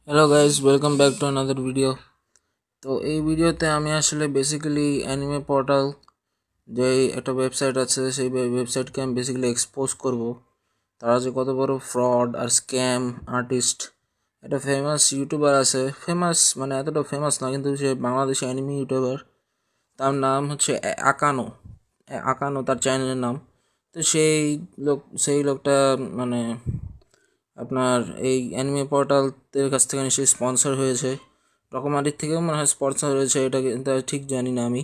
Hello guys, welcome back to another video. তো এই ভিডিওতে আমি আসলে বেসিক্যালি অ্যানিমে পোর্টাল যে একটা ওয়েবসাইট আছে সেই ওয়েবসাইটকে আমি বেসিক্যালি এক্সপোজ করব। তারা যে কত বড় ফ্রড আর স্ক্যাম আর্টিস্ট। একটা ফেমাস ইউটিউবার আছে, ফেমাস মানে এতটা ফেমাস না, কিন্তু সে বাংলাদেশি অ্যানিমে ইউটিউবার। তার নাম হচ্ছে আকানো। আকানো তার চ্যানেলের নাম। তো সেই লোকটা মানে আপনার এই অ্যানিমে পোর্টালদের কাছ থেকে নিশ্চয়ই স্পন্সর হয়েছে, রকমারির থেকেও মনে হয় স্পন্সর হয়েছে, এটা কিন্তু ঠিক জানি না আমি,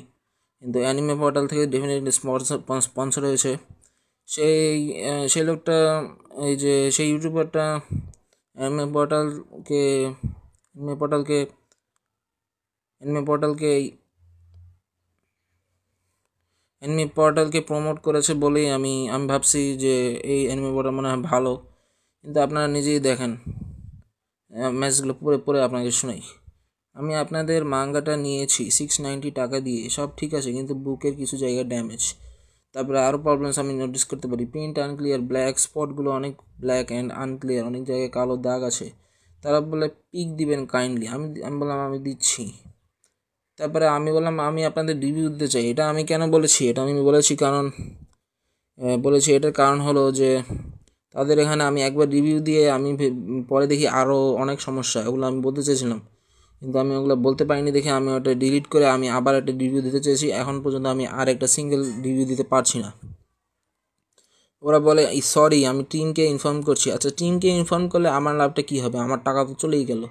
কিন্তু অ্যানিমে পোর্টাল থেকে ডেফিনেটলি স্পন্সর হয়েছে। সেই সেই লোকটা, এই যে সেই ইউটিউবারটা অ্যানিমে পোর্টালকে অ্যানিমে পোর্টালকে অ্যানিমে পোর্টালকে অ্যানিমে পোর্টালকে প্রমোট করেছে বলেই আমি ভাবছি যে এই অ্যানিমে পোর্টাল মনে হয় ভালো। কিন্তু আপনারা নিজেই দেখেন, ম্যাচগুলো পড়ে পড়ে আপনাকে শোনাই। আমি আপনাদের মাঙ্গাটা নিয়েছি 690 টাকা দিয়ে, সব ঠিক আছে, কিন্তু বুকের কিছু জায়গায় ড্যামেজ। তারপরে আরও প্রবলেমস আমি নোটিস করতে পারি। প্রিন্ট আনক্লিয়ার, ব্ল্যাক স্পটগুলো অনেক ব্ল্যাক অ্যান্ড আনক্লিয়ার, অনেক জায়গায় কালো দাগ আছে। তারা বলে পিক দিবেন কাইন্ডলি। আমি বললাম আমি দিচ্ছি। তারপরে আমি বললাম আমি আপনাদের রিভিউ দিতে চাই। এটা আমি কেন বলেছি, এটা আমি বলেছি এটার কারণ হলো যে তাদের এখানে আমি একবার রিভিউ দিয়ে আমি পরে দেখি আরও অনেক সমস্যা, ওগুলো আমি বলতে চেয়েছিলাম, কিন্তু আমি ওগুলো বলতে পারিনি দেখে আমি ওটা ডিলিট করে আমি আবার একটা রিভিউ দিতে চেয়েছি। এখন পর্যন্ত আমি আর একটা সিঙ্গেল রিভিউ দিতে পারছি না। ওরা বলে সরি, আমি টিমকে ইনফর্ম করছি। আচ্ছা, টিমকে ইনফর্ম করলে আমার লাভটা কী হবে? আমার টাকা তো চলেই গেল।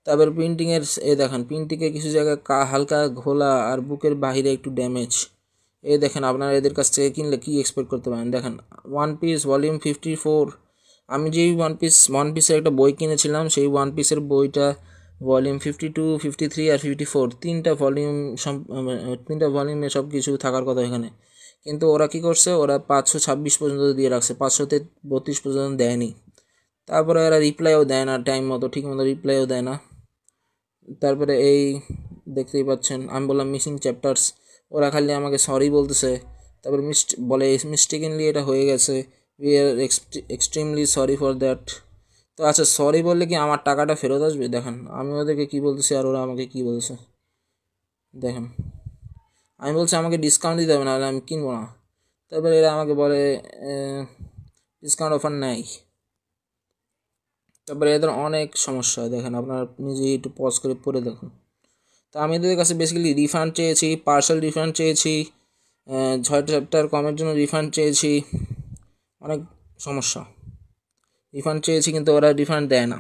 তারপর প্রিন্টিংয়ের দেখেন, প্রিন্টিংয়ে কিছু জায়গায় হালকা ঘোলা আর বুকের বাহিরে একটু ড্যামেজ। দেখেন, আপনারা এদের কাছ থেকে কিনলে কী এক্সপেক্ট করতে পারেন? দেখেন, ওয়ান পিস ভলিউম 54। আমি যেই ওয়ান পিসের একটা বই কিনেছিলাম, সেই ওয়ান পিসের বইটা ভলিউম 52, 53 আর 54, তিনটা ভলিউমে সব কিছু থাকার কথা এখানে। কিন্তু ওরা কি করছে, ওরা 526 পর্যন্ত দিয়ে রাখছে, 532 পর্যন্ত দেয়নি। তারপরে এরা রিপ্লাইও দেয় না টাইম মতো, ঠিক মতো রিপ্লাইও দেয় না। তারপরে এই দেখতেই পাচ্ছেন, আমি বললাম মিসিং চ্যাপ্টার্স, ওরা খালি আমাকে সরি বলতেছে। তারপরে বলে মিস্টেকেনলি এটা হয়ে গেছে, we are extremely sorry for that. তো আচ্ছা, সরি বললে কি আমার টাকাটা ফেরত আসবে? দেখেন আমি ওদেরকে কী বলতেছি আর ওরা আমাকে কী বলছে দেখেন। আমি বলছি আমাকে ডিসকাউন্ট দিতে হবে, নাহলে আমি কিনবো না। তারপরে এরা আমাকে বলে ডিসকাউন্ট অফার নেই। তারপরে এদের অনেক সমস্যা, দেখেন আপনারা নিজেই একটু পজ করে পড়ে দেখুন। তো আমি এদের কাছে বেসিক্যালি রিফান্ড চেয়েছি, পার্সেল রিফান্ড চেয়েছি, 6টা চ্যাপ্টার কমের জন্য রিফান্ড চেয়েছি, অনেক সমস্যা। রিফান্ড চেয়েছি কিন্তু ওরা রিফান্ড দেয় না।